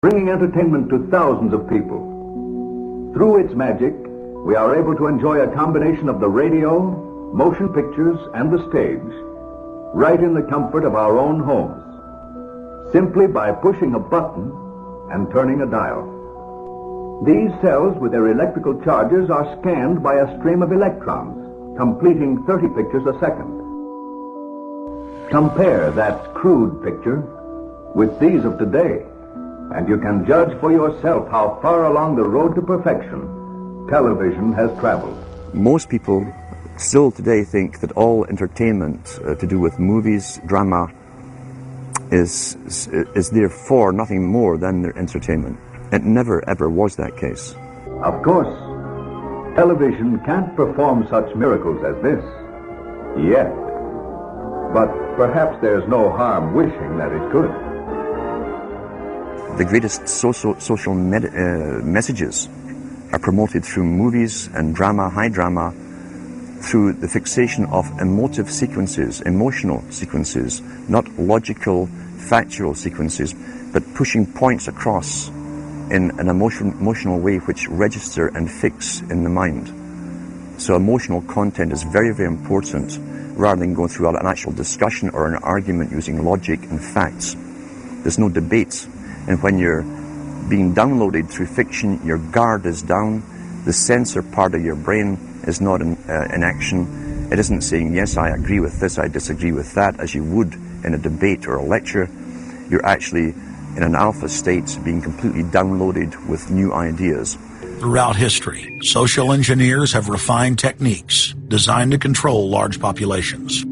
bringing entertainment to thousands of people. Through its magic, we are able to enjoy a combination of the radio, motion pictures, and the stage, right in the comfort of our own homes, simply by pushing a button and turning a dial. These cells with their electrical charges are scanned by a stream of electrons, completing 30 pictures a second. Compare that crude picture with these of today, and you can judge for yourself how far along the road to perfection television has traveled. Most people still today think that all entertainment to do with movies, drama, is therefore nothing more than their entertainment. It never ever was that case. Of course, television can't perform such miracles as this, yet. But perhaps there's no harm wishing that it could. The greatest social messages are promoted through movies and drama, high drama, through the fixation of emotive sequences, emotional sequences, not logical, factual sequences, but pushing points across in an emotional way which register and fix in the mind. So emotional content is very, very important, rather than going through an actual discussion or an argument using logic and facts. There's no debate. And when you're being downloaded through fiction, your guard is down, the sensor part of your brain is not in action. It isn't saying, yes, I agree with this, I disagree with that, as you would in a debate or a lecture. You're actually in an alpha state, being completely downloaded with new ideas. Throughout history, social engineers have refined techniques designed to control large populations.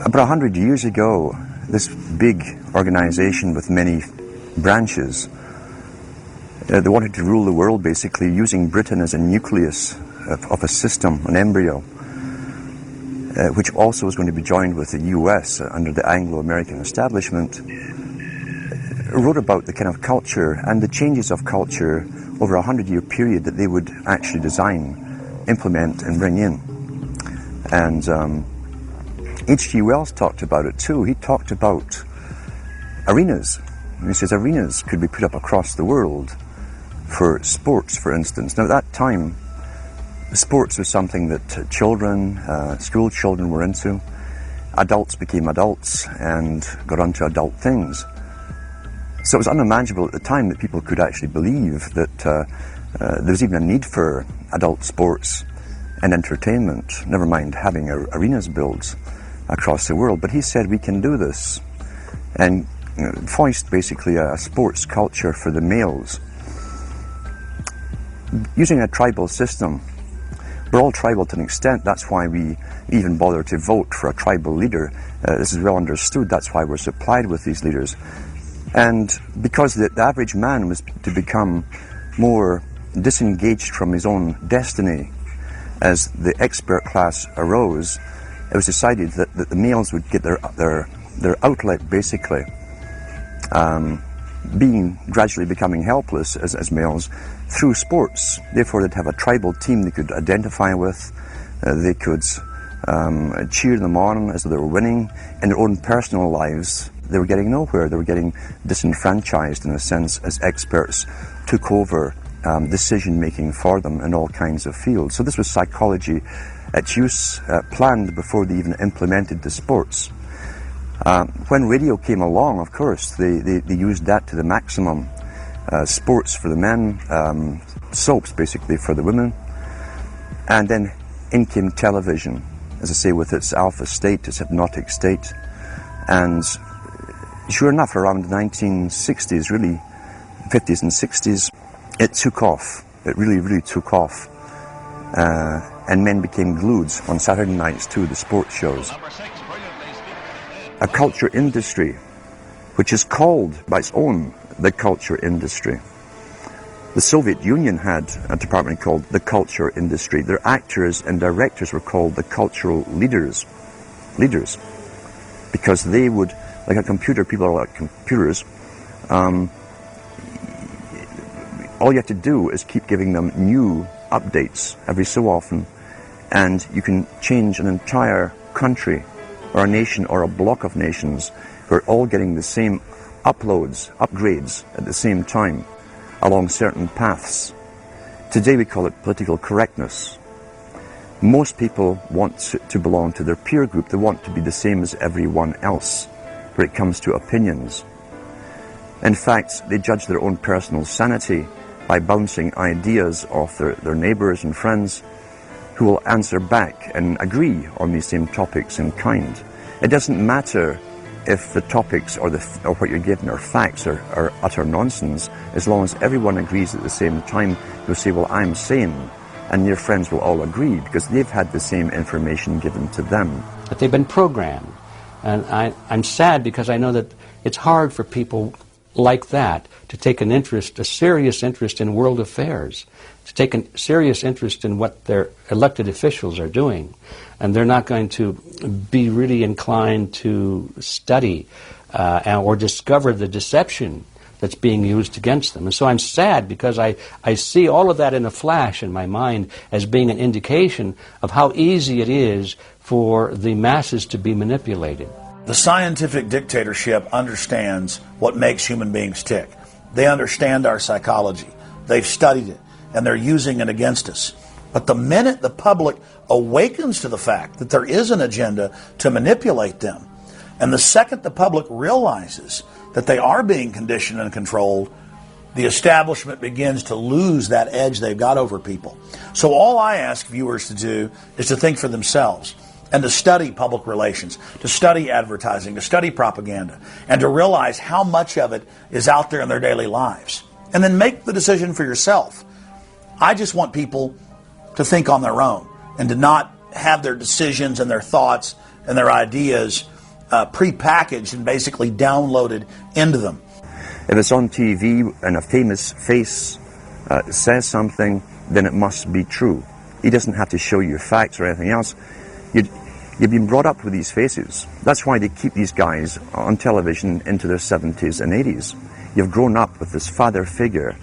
About 100 years ago, this big organization with many branches, they wanted to rule the world basically using Britain as a nucleus of a system, an embryo, which also was going to be joined with the US under the Anglo-American establishment, wrote about the kind of culture and the changes of culture over a 100-year period that they would actually design, implement, and bring in. And H.G. Wells talked about it too. He talked about arenas. He says arenas could be put up across the world for sports, for instance. Now at that time, sports was something that children, school children were into. Adults became adults and got onto adult things. So it was unimaginable at the time that people could actually believe that there was even a need for adult sports and entertainment, never mind having arenas built across the world. But he said we can do this and foist basically a sports culture for the males. Using a tribal system, we're all tribal to an extent. That's why we even bother to vote for a tribal leader. This is well understood. That's why we're supplied with these leaders. And because the average man was to become more disengaged from his own destiny as the expert class arose, it was decided that the males would get their outlet basically, gradually becoming helpless as males through sports. Therefore they'd have a tribal team they could identify with, they could cheer them on as they were winning. In their own personal lives, they were getting nowhere. They were getting disenfranchised in a sense as experts took over decision making for them in all kinds of fields. So this was psychology at use, planned before they even implemented the sports. When radio came along, of course, they used that to the maximum. Sports for the men, soaps basically for the women, and then in came television, as I say, with its alpha state, its hypnotic state. And sure enough, around the 1960s, really, 50s and 60s, it took off. It really, really took off. And men became glued on Saturday nights to the sports shows. A culture industry, which is called by its own the culture industry. The Soviet Union had a department called the culture industry. Their actors and directors were called the cultural leaders, because they would, like a computer, people are like computers, all you have to do is keep giving them new updates every so often, and you can change an entire country or a nation or a block of nations who are all getting the same uploads, upgrades at the same time along certain paths. Today we call it political correctness. Most people want to belong to their peer group. They want to be the same as everyone else when it comes to opinions. In fact, they judge their own personal sanity by bouncing ideas off their neighbours and friends who will answer back and agree on these same topics in kind. It doesn't matter if the topics or what you're given are facts or utter nonsense, as long as everyone agrees at the same time. You'll say, well, I'm sane, and your friends will all agree because they've had the same information given to them. But they've been programmed, and I'm sad because I know that it's hard for people like that to take an interest, a serious interest in world affairs, to take a serious interest in what their elected officials are doing. And they're not going to be really inclined to study or discover the deception that's being used against them. And so I'm sad because I see all of that in a flash in my mind as being an indication of how easy it is for the masses to be manipulated. The scientific dictatorship understands what makes human beings tick. They understand our psychology. They've studied it, and they're using it against us. But the minute the public awakens to the fact that there is an agenda to manipulate them, and the second the public realizes that they are being conditioned and controlled, the establishment begins to lose that edge they've got over people. So all I ask viewers to do is to think for themselves, and to study public relations, to study advertising, to study propaganda, and to realize how much of it is out there in their daily lives. And then make the decision for yourself. I just want people to think on their own and to not have their decisions and their thoughts and their ideas pre-packaged and basically downloaded into them. If it's on TV and a famous face says something, then it must be true. He doesn't have to show you facts or anything else. You've been brought up with these faces. That's why they keep these guys on television into their 70s and 80s. You've grown up with this father figure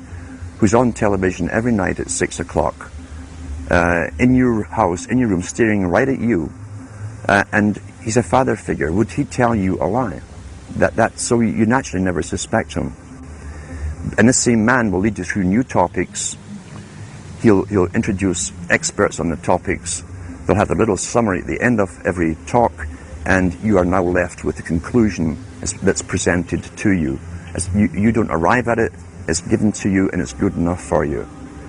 who's on television every night at 6 o'clock, in your house, in your room, staring right at you, and he's a father figure. Would he tell you a lie? So you naturally never suspect him. And this same man will lead you through new topics. He'll introduce experts on the topics. They'll have a little summary at the end of every talk, and you are now left with the conclusion that's presented to you. You don't arrive at it, it's given to you, and it's good enough for you.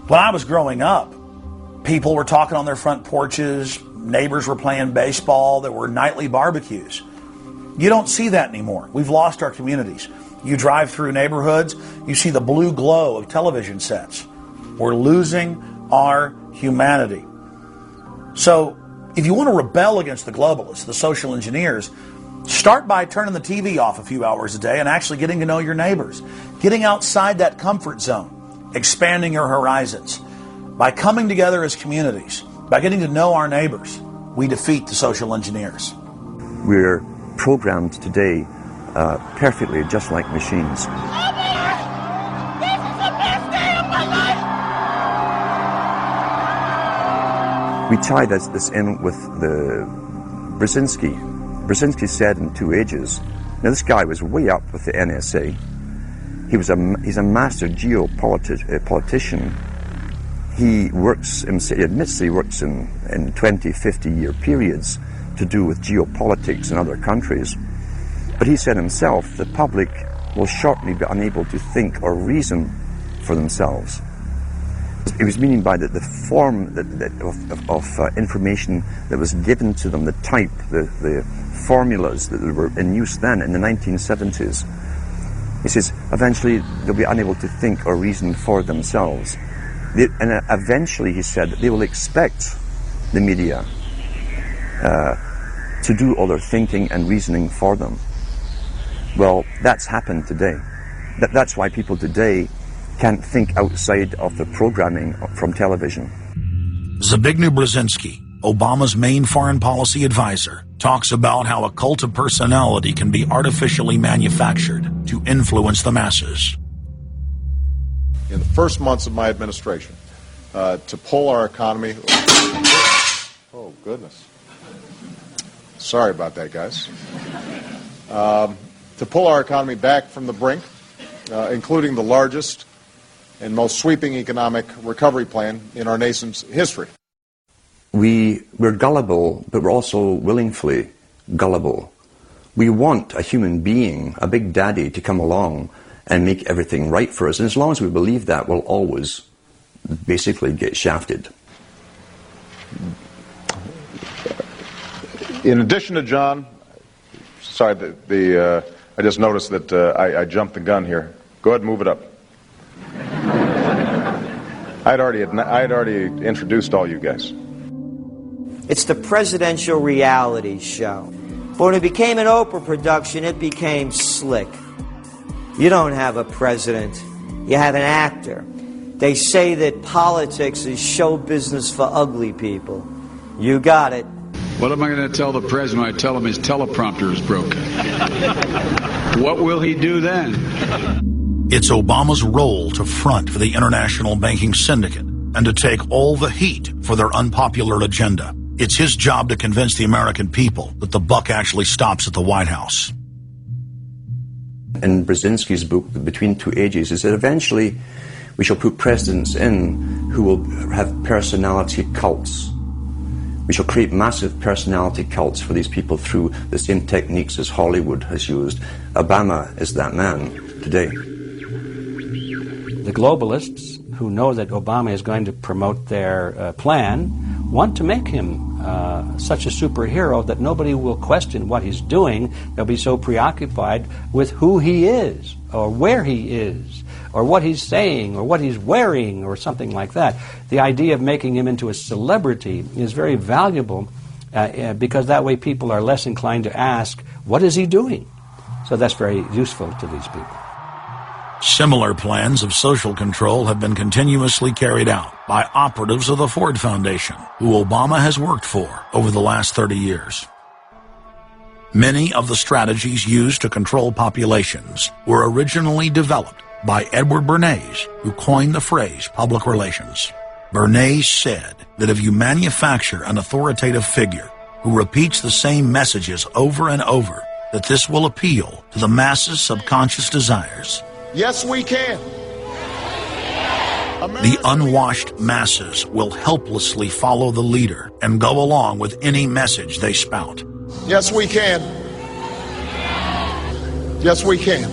When I was growing up, people were talking on their front porches, neighbors were playing baseball, there were nightly barbecues. You don't see that anymore. We've lost our communities. You drive through neighborhoods, you see the blue glow of television sets. We're losing our humanity. So, if you want to rebel against the globalists, the social engineers, start by turning the TV off a few hours a day and actually getting to know your neighbors. Getting outside that comfort zone, expanding your horizons. By coming together as communities, by getting to know our neighbors, we defeat the social engineers. We're programmed today perfectly just like machines. We tie this in with the Brzezinski. Brzezinski said in 2 Ages. Now this guy was way up with the NSA. He's a master geopolitician. He admits he works in 20, 50-year periods to do with geopolitics in other countries. But he said himself, the public will shortly be unable to think or reason for themselves. He was meaning by the form of information that was given to them, the type, the formulas that were in use then in the 1970s. He says, eventually they'll be unable to think or reason for themselves. And eventually, he said, they will expect the media to do all their thinking and reasoning for them. Well, that's happened today. That's why people today can't think outside of the programming from television. Zbigniew Brzezinski, Obama's main foreign policy advisor, talks about how a cult of personality can be artificially manufactured to influence the masses. In the first months of my administration, to pull our economy... Oh, goodness. Sorry about that, guys. to pull our economy back from the brink, including the largest and most sweeping economic recovery plan in our nation's history. We're gullible, but we're also willingly gullible. We want a human being, a big daddy, to come along and make everything right for us. And as long as we believe that, we'll always basically get shafted. In addition to John, sorry, I just noticed that I jumped the gun here. Go ahead and move it up. I'd already introduced all you guys. It's the presidential reality show. But when it became an Oprah production, it became slick. You don't have a president, you have an actor. They say that politics is show business for ugly people. You got it. What am I going to tell the president when I tell him his teleprompter is broken? What will he do then? It's Obama's role to front for the international banking syndicate and to take all the heat for their unpopular agenda. It's his job to convince the American people that the buck actually stops at the White House. In Brzezinski's book, Between Two Ages, is that eventually we shall put presidents in who will have personality cults. We shall create massive personality cults for these people through the same techniques as Hollywood has used. Obama is that man today. The globalists, who know that Obama is going to promote their plan, want to make him such a superhero that nobody will question what he's doing. They'll be so preoccupied with who he is, or where he is, or what he's saying, or what he's wearing, or something like that. The idea of making him into a celebrity is very valuable because that way people are less inclined to ask, what is he doing? So that's very useful to these people. Similar plans of social control have been continuously carried out by operatives of the Ford Foundation, who Obama has worked for over the last 30 years. Many of the strategies used to control populations were originally developed by Edward Bernays, who coined the phrase public relations. Bernays said that if you manufacture an authoritative figure who repeats the same messages over and over, that this will appeal to the masses' subconscious desires. Yes, we can. The unwashed masses will helplessly follow the leader and go along with any message they spout. Yes, we can. Yes, we can.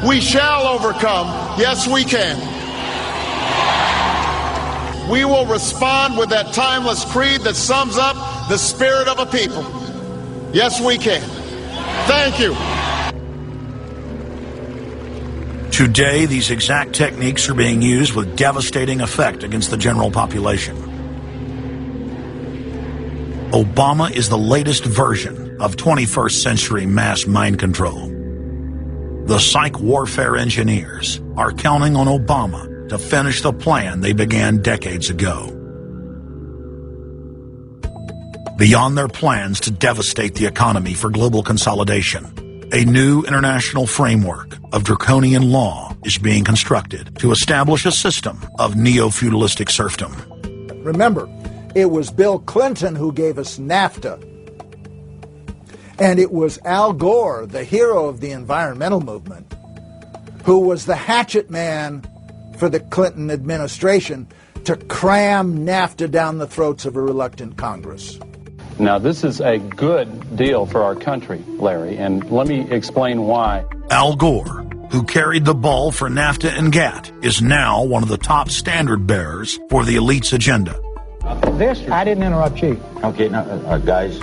We shall overcome. Yes, we can. We will respond with that timeless creed that sums up the spirit of a people. Yes, we can. Thank you. Today, these exact techniques are being used with devastating effect against the general population. Obama is the latest version of 21st century mass mind control. The psych warfare engineers are counting on Obama to finish the plan they began decades ago. Beyond their plans to devastate the economy for global consolidation, a new international framework of draconian law is being constructed to establish a system of neo-feudalistic serfdom. Remember, it was Bill Clinton who gave us NAFTA. And it was Al Gore, the hero of the environmental movement, who was the hatchet man for the Clinton administration to cram NAFTA down the throats of a reluctant Congress. Now, this is a good deal for our country, Larry, and let me explain why. Al Gore, who carried the ball for NAFTA and GATT, is now one of the top standard bearers for the elite's agenda. I didn't interrupt you. Okay, now, guys.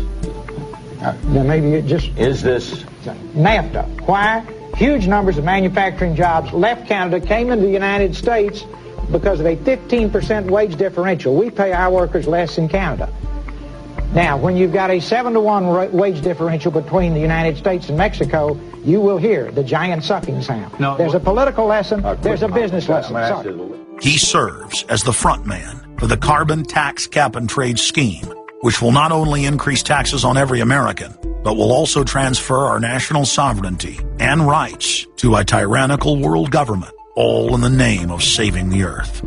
Now maybe it just... Is this... NAFTA. Why? Huge numbers of manufacturing jobs left Canada, came into the United States because of a 15% wage differential. We pay our workers less in Canada. Now, when you've got a 7-to-1 wage differential between the United States and Mexico, you will hear the giant sucking sound. No, there's a political lesson, there's a business lesson. Sorry. He serves as the front man for the carbon tax cap and trade scheme, which will not only increase taxes on every American, but will also transfer our national sovereignty and rights to a tyrannical world government, all in the name of saving the earth.